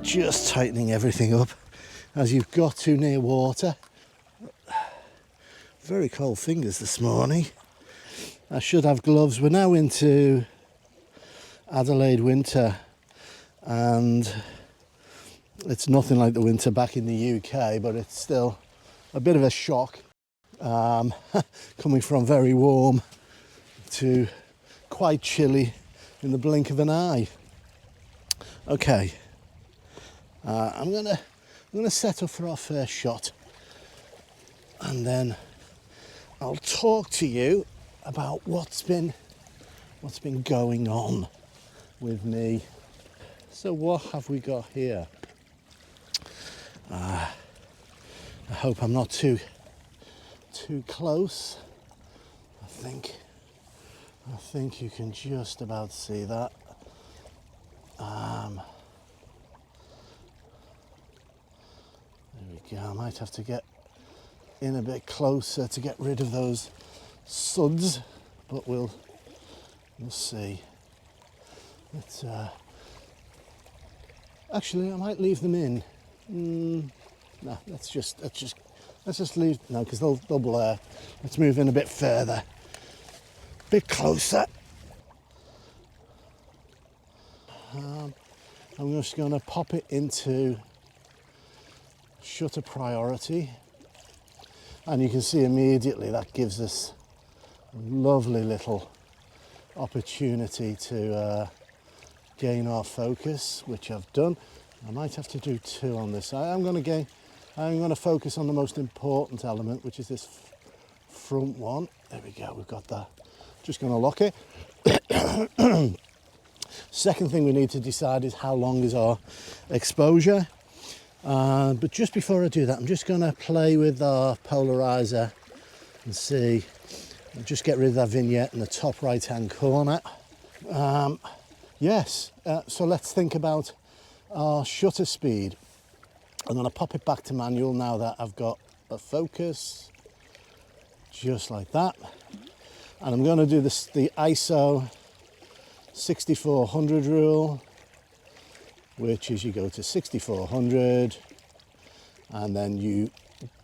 just tightening everything up as you've got to near water. Very cold fingers this morning. I should have gloves. We're now into Adelaide winter, and it's nothing like the winter back in the UK, but it's still a bit of a shock, coming from very warm to quite chilly in the blink of an eye. Okay, I'm gonna set up for our first shot, and then I'll talk to you about what's been going on with me. So what have we got here? I hope I'm not too close. I think you can just about see that. There we go. I might have to get in a bit closer to get rid of those suds, but we'll see. Let's actually, I might leave them in. No, let's just leave. No, because they'll blur. Let's move in a bit further, a bit closer. I'm just going to pop it into shutter priority, and you can see immediately that gives us a lovely little opportunity to gain our focus, which I've done. I might have to do two on this. I'm going to focus on the most important element, which is this front one. There we go, we've got that. Just going to lock it. Second thing we need to decide is how long is our exposure. But just before I do that, I'm just going to play with our polarizer and see. Just get rid of that vignette in the top right hand corner. Yes, so let's think about our shutter speed. I'm going to pop it back to manual now that I've got a focus, just like that. And I'm going to do this, the ISO 6400 rule, which is you go to 6400 and then you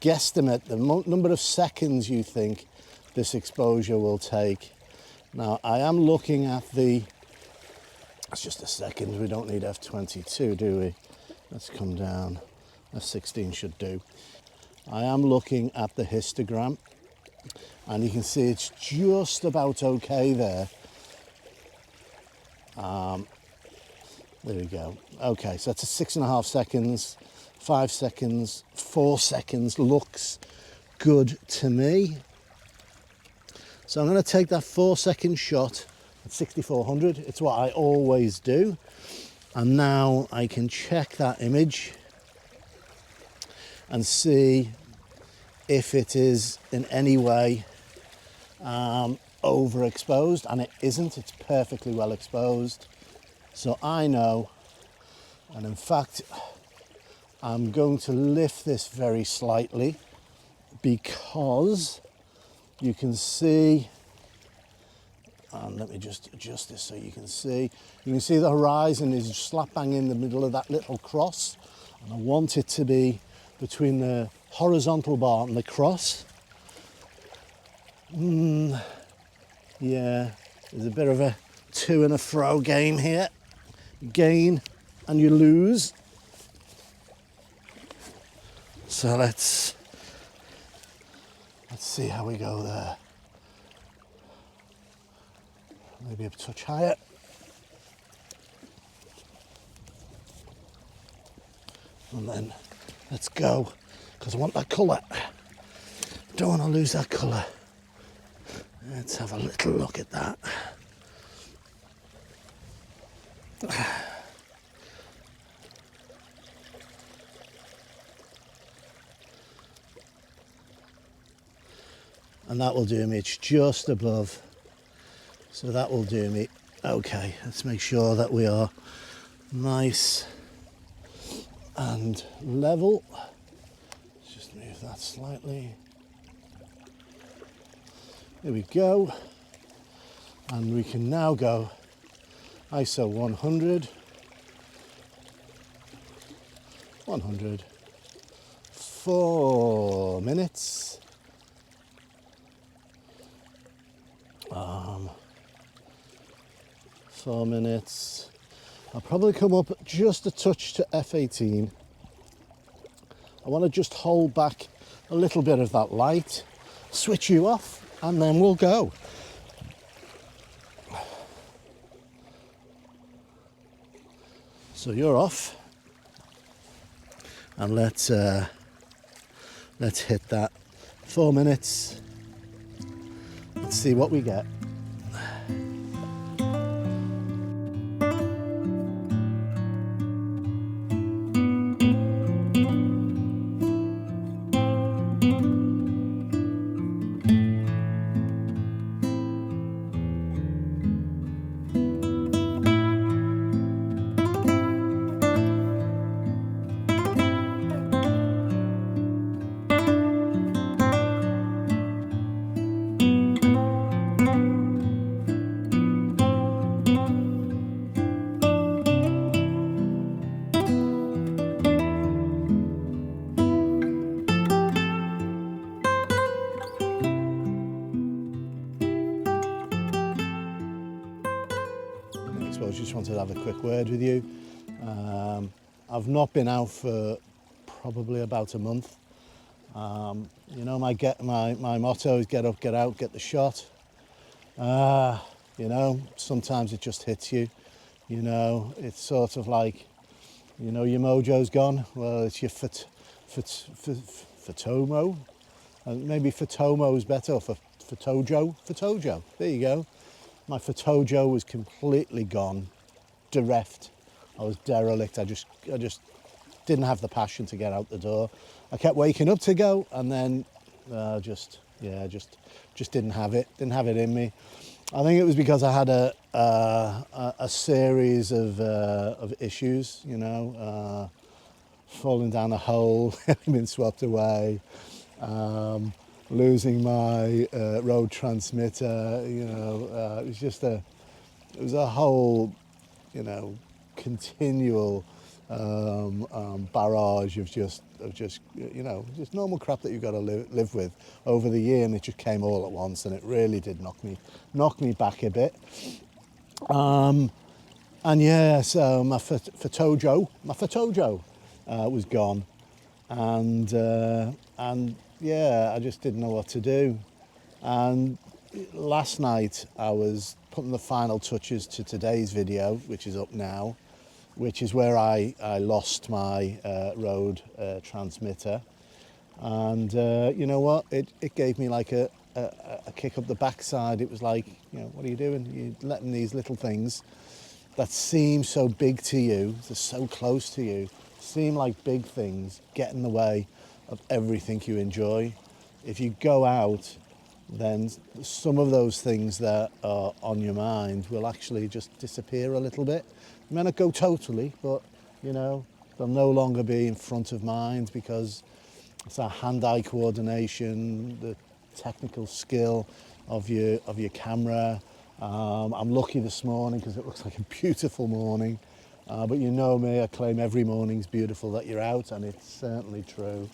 guesstimate the number of seconds you think this exposure will take. Now I am looking at the, it's just a second, we don't need f22, do we? Let's come down, f16 should do. I am looking at the histogram, and you can see it's just about okay there. There we go. Okay, so that's a 6.5 seconds, 5 seconds, 4 seconds, looks good to me. So I'm going to take that 4-second shot at 6400. It's what I always do. And now I can check that image and see if it is in any way overexposed, and it isn't. It's perfectly well exposed. So I know, and in fact, I'm going to lift this very slightly because you can see, and let me just adjust this so you can see the horizon is slap bang in the middle of that little cross, and I want it to be between the horizontal bar and the cross. Yeah, there's a bit of a to and a fro game here. You gain and you lose. So let's see how we go there. Maybe a touch higher. And then let's go, because I want that colour. Don't want to lose that colour. Let's have a little look at that. And that will do me, it's just above. So that will do me. Okay, let's make sure that we are nice and level. Let's just move that slightly. There we go. And we can now go ISO 100. 100, 4 minutes. 4 minutes. I'll probably come up just a touch to F18. I want to just hold back a little bit of that light, switch you off, and then we'll go. So you're off, and let's hit that 4 minutes. Let's see what we get. I just wanted to have a quick word with you. I've not been out for probably about a month. You know, my motto is get up, get out, get the shot. You know, sometimes it just hits you. You know, it's sort of like, you know, your mojo's gone. Well, it's your photomo. Maybe photomo is better, or photojo. There you go. My photojo was completely gone, bereft. I was derelict. I just didn't have the passion to get out the door. I kept waking up to go, and then just didn't have it. Didn't have it in me. I think it was because I had a series of issues. You know, falling down a hole, being swept away. Losing my road transmitter, you know, it was a whole, you know, continual barrage of just, you know, just normal crap that you've got to live with over the year, and it just came all at once, and it really did knock me back a bit. And yeah, so my photojo was gone, and yeah, I just didn't know what to do. And last night I was putting the final touches to today's video, which is up now, which is where I lost my road transmitter. And you know what? It gave me like a kick up the backside. It was like, you know, what are you doing? You're letting these little things that seem so big to you, they're so close to you, seem like big things, get in the way of everything you enjoy. If you go out, then some of those things that are on your mind will actually just disappear a little bit. They may not go totally, but you know, they'll no longer be in front of mind, because it's our hand-eye coordination, the technical skill of your camera. I'm lucky this morning because it looks like a beautiful morning. But you know me, I claim every morning's beautiful that you're out, and it's certainly true.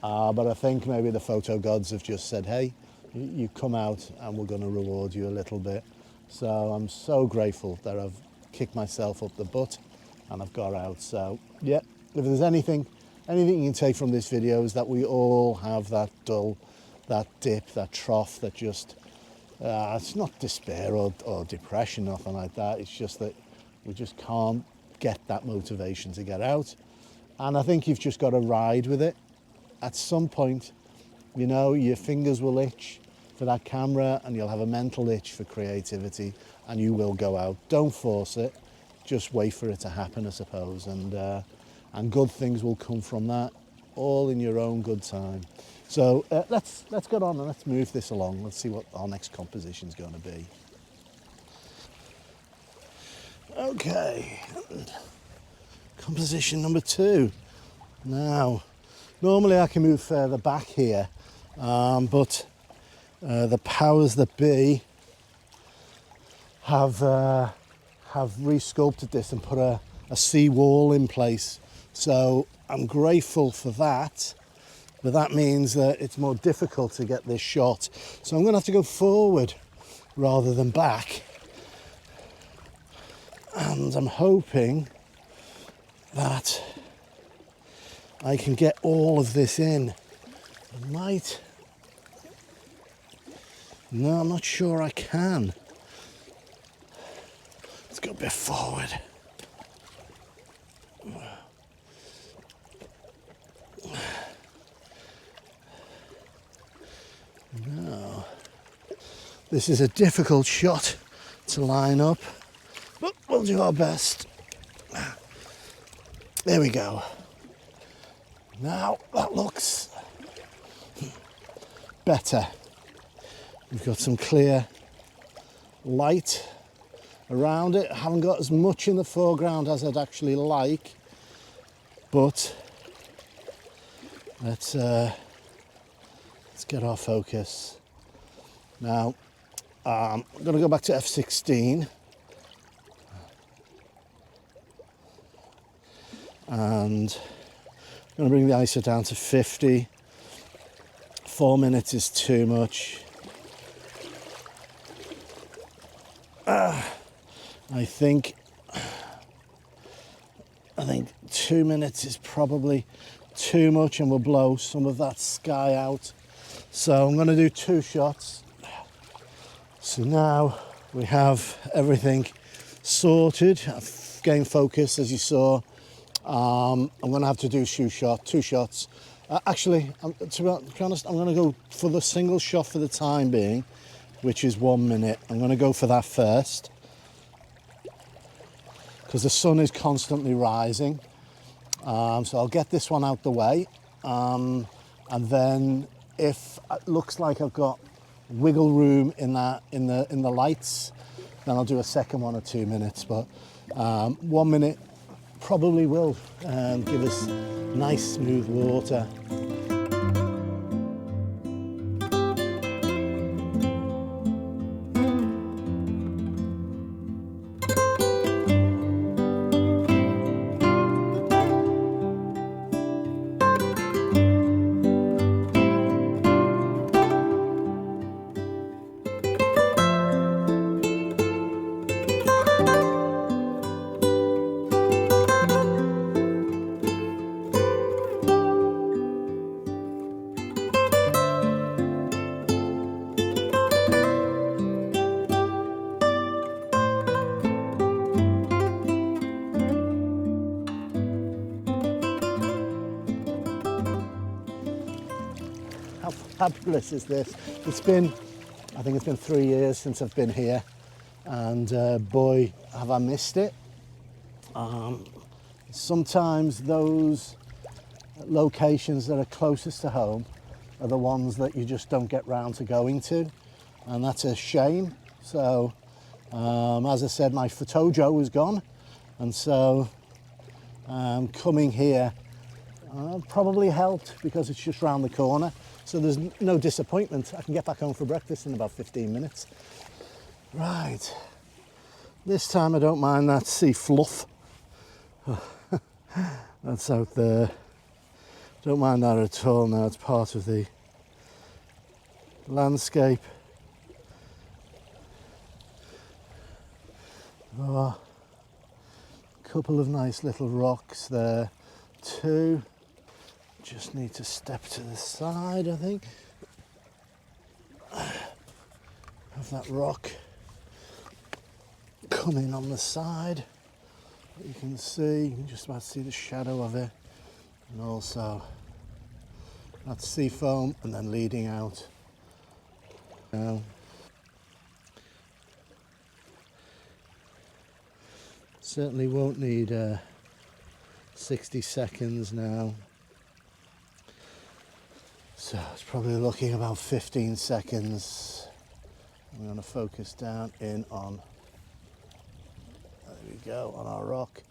But I think maybe the photo gods have just said, hey, you come out and we're going to reward you a little bit. So I'm so grateful that I've kicked myself up the butt and I've got out. So yeah, if there's anything you can take from this video is that we all have that dull, that dip, that trough, that just, it's not despair or depression, nothing like that. It's just that we just can't get that motivation to get out. And I think you've just got to ride with it. At some point, you know, your fingers will itch for that camera, and you'll have a mental itch for creativity, and you will go out. Don't force it, just wait for it to happen, I suppose, and good things will come from that, all in your own good time. So let's get on and let's move this along. Let's see what our next composition is going to be. Okay, composition number 2. Now, normally I can move further back here, but the powers that be have resculpted this and put a sea wall in place So I'm grateful for that, but that means that it's more difficult to get this shot. So I'm going to have to go forward rather than back. And I'm hoping that I can get all of this in. I might. No, I'm not sure I can. Let's go a bit forward. No. This is a difficult shot to line up, but we'll do our best. There we go. Now that looks better. We've got some clear light around it. I haven't got as much in the foreground as I'd actually like, but let's get our focus. Now I'm going to go back to f16 and I'm going to bring the ISO down to 50. 4 minutes is too much. I think 2 minutes is probably too much and will blow some of that sky out. So I'm going to do 2 shots. So now we have everything sorted. I've gained focus, as you saw. I'm going to have to do 2 shots. Actually, to be honest, I'm going to go for the single shot for the time being, which is 1 minute. I'm going to go for that first because the sun is constantly rising. So I'll get this one out the way, and then if it looks like I've got wiggle room in the lights, then I'll do a second one at 2 minutes. But 1 minute probably will give us nice smooth water. How fabulous is this? I think it's been 3 years since I've been here, and boy, have I missed it. Sometimes those locations that are closest to home are the ones that you just don't get round to going to, and that's a shame. So, as I said, my photojo was gone, and so coming here probably helped because it's just round the corner. So there's no disappointment. I can get back home for breakfast in about 15 minutes. Right. This time I don't mind that sea fluff. That's out there. Don't mind that at all now. It's part of the landscape. Oh, a couple of nice little rocks there too. Just need to step to the side, I think, of that rock coming on the side. You can just about see the shadow of it, and also that sea foam, and then leading out. Now, certainly won't need 60 seconds now. So it's probably looking about 15 seconds. I'm going to focus down in on, there we go, on our rock.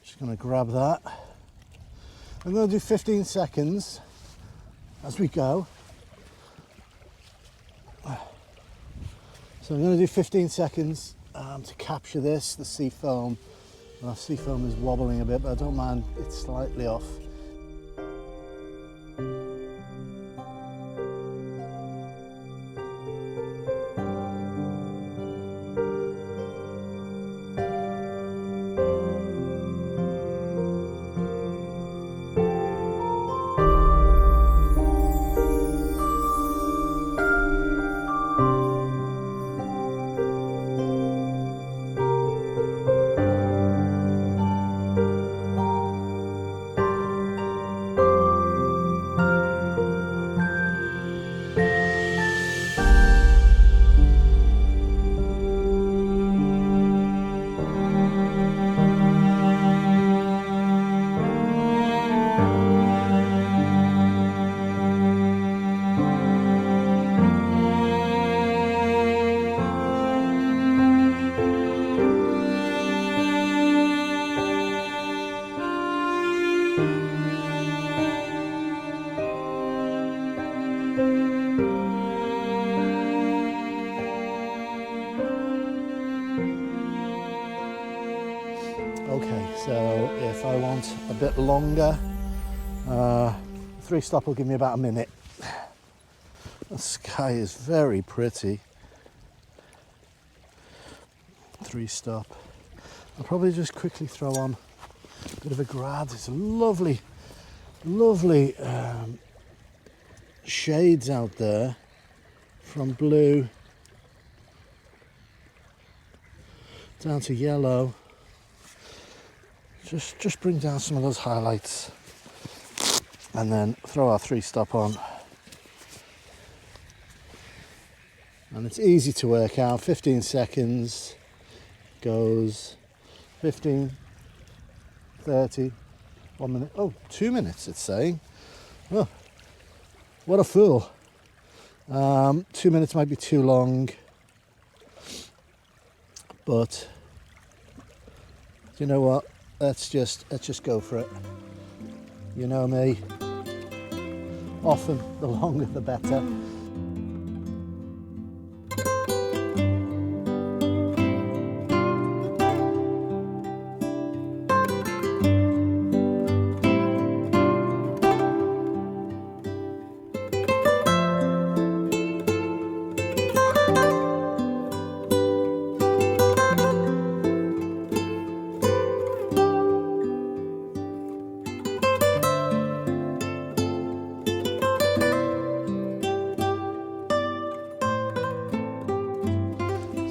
Just going to grab that. I'm going to do 15 seconds as we go. So I'm going to do 15 seconds to capture this, the sea foam, My sea foam is wobbling a bit, but I don't mind, it's slightly off. Okay, so if I want a bit longer, 3-stop will give me about a minute. The sky is very pretty. 3-stop. I'll probably just quickly throw on a bit of a grad. It's lovely, lovely shades out there, from blue down to yellow. Just bring down some of those highlights and then throw our 3-stop on. And it's easy to work out. 15 seconds goes 15, 30, 1 minute. Oh, 2 minutes it's saying. Oh, what a fool. 2 minutes might be too long, but you know what? Let's just go for it. You know me. Often the longer the better.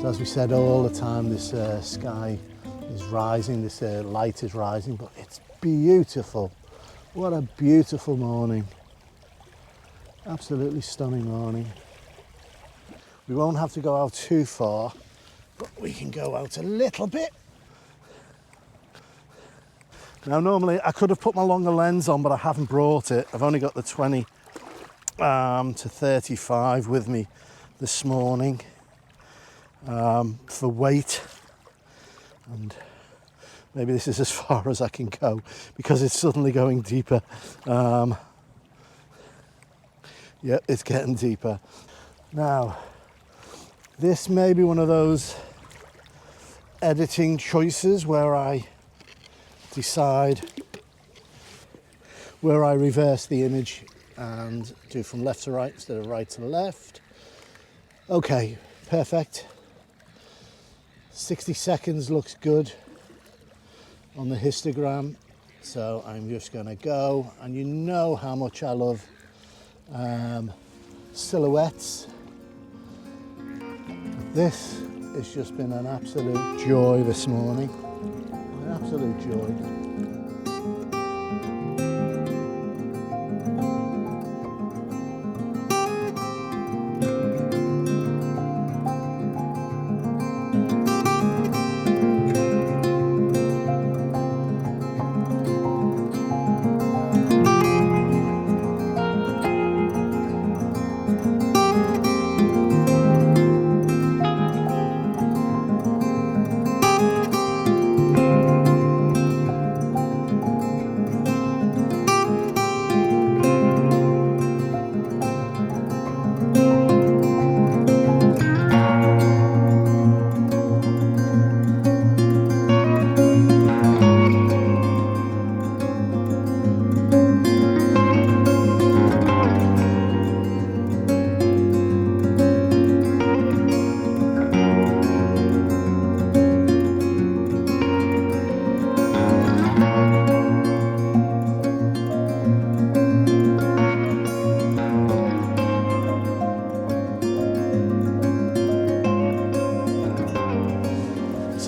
So as we said all the time, this sky is rising, this light is rising, but it's beautiful. What a beautiful morning. Absolutely stunning morning. We won't have to go out too far, but we can go out a little bit. Now normally I could have put my longer lens on, but I haven't brought it. I've only got the 20 to 35 with me this morning. For weight, and maybe this is as far as I can go because it's suddenly going deeper. Yeah, it's getting deeper. Now, this may be one of those editing choices where I decide where I reverse the image and do from left to right instead of right to left. Okay, perfect. 60 seconds looks good on the histogram, so I'm just going to go, and you know how much I love silhouettes. This has just been an absolute joy this morning, an absolute joy.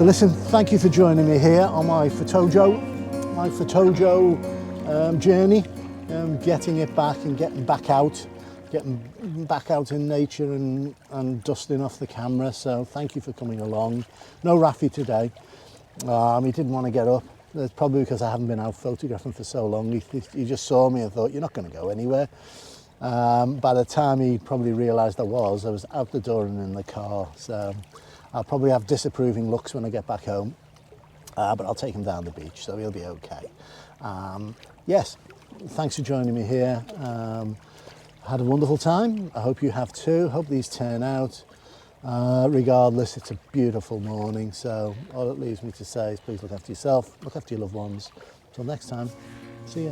So listen, thank you for joining me here on my photojo journey, getting it back and getting back out in nature and dusting off the camera. So thank you for coming along. No Rafi today. He didn't want to get up. That's probably because I haven't been out photographing for so long. He just saw me and thought, you're not going to go anywhere. By the time he probably realised I was out the door and in the car. So I'll probably have disapproving looks when I get back home. But I'll take him down the beach, so he'll be okay. Yes, thanks for joining me here. Had a wonderful time. I hope you have too. Hope these turn out. Regardless, it's a beautiful morning, so all it leaves me to say is please look after yourself, look after your loved ones. Until next time, see ya.